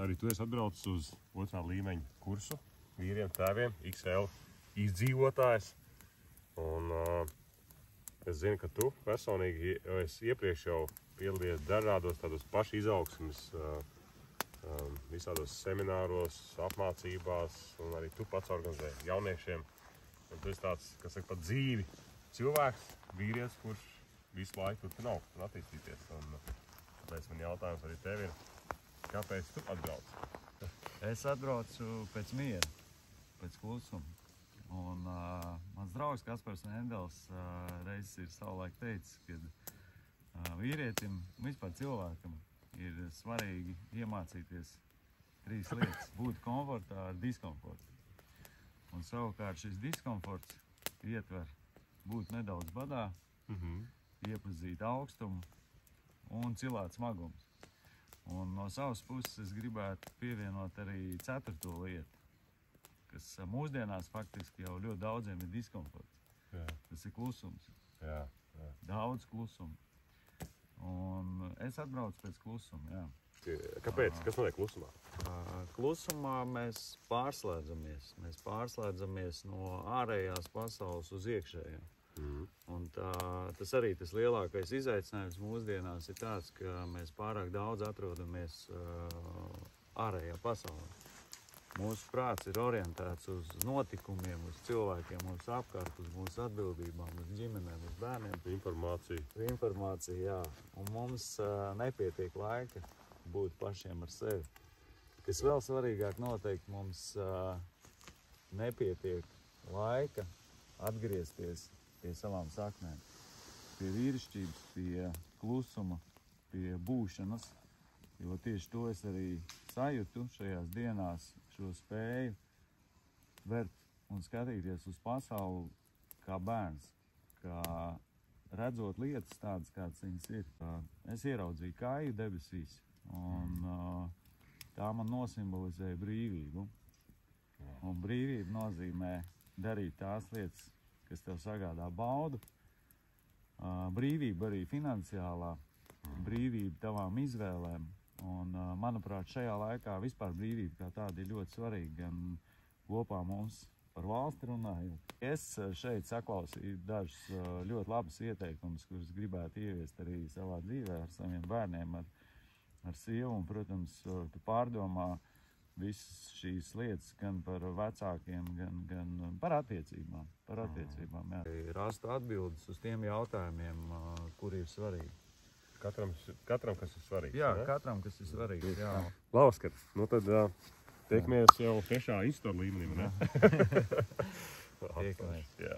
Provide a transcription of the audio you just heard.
arī tu esi atbraucis uz otrā līmeņa kursu vīriem, tēviem, XL izdzīvotājs. Un es zinu, ka tu personīgi esi iepriekš jau piedalījies dažādos tādos pašu izaugsmes visādos semināros, apmācībās, un arī tu pats organizē jauniešiem. Un tu esi tāds, kas saka, pat dzīvi cilvēks, vīrietis, kurš visu laiku turpina augt un attīstīties. Un tāpēc man jautājums arī tev ir, kāpēc tu atbrauc? Es atbraucu pēc miera, pēc klusuma. Un mans draugs Kaspars Endels reizes ir savulaik teicis, ka vīrietim, vispār cilvēkam, ir svarīgi iemācīties 3 lietas. Būt komfortā ar diskomfortu. Un savukārt šis diskomforts ietver būt nedaudz badā, iepazīt augstumu un cilāt smagums. Un no savas puses es gribētu pievienot arī 4. lietu, kas mūsdienās faktiski jau ļoti daudziem ir diskomforts. Jā. Tas ir klusums. Jā. Daudz klusumu. Un es atbraucu pēc klusuma, jā. Kāpēc? Kas notiek klusumā? Klusumā mēs pārslēdzamies. Mēs pārslēdzamies no ārējās pasaules uz iekšējo. Un tas arī tas lielākais izaicinājums mūsdienās ir tāds, ka mēs pārāk daudz atrodamies ārējā pasaulē. Mūsu prāts ir orientēts uz notikumiem, uz cilvēkiem, mūsu apkārt, uz mūsu atbildībām, uz ģimenēm, uz bērniem. Informācija, jā. Un mums nepietiek laika būt pašiem ar sevi. Kas vēl svarīgāk noteikti, mums nepietiek laika atgriezties pie savām saknēm. Pie vīrišķības, pie klusuma, pie būšanas. Jo tieši to es arī sajūtu šajās dienās, šo spēju vert un skatīties uz pasauli kā bērns, kā redzot lietas tādas, kādas viņas ir. Es ieraudzīju kāju debesīs, un tā man nosimbolizēja brīvību. Un brīvība nozīmē darīt tās lietas, kas tev sagādā baudu. Brīvība arī finansiālā, brīvība tavām izvēlēm. Un, manuprāt, šajā laikā vispār brīvība kā tāda ir ļoti svarīga, gan kopā mums par valsti runājot. Es šeit saklausīju dažus ļoti labus ieteikumus, kurus gribētu ieviest arī savā dzīvē ar saviem bērniem, ar sievu. Un, protams, tu pārdomā visas šīs lietas gan par vecākiem, gan par attiecībām. Jā. Rastu atbildes uz tiem jautājumiem, kuri ir svarīgi. Katram, kas ir svarīgs. Jā, katram, kas ir svarīgs. Jā. Lauskar, nu tad tiekamies jau 3. izstāru līmenī, ne? Tiekamies. Jā.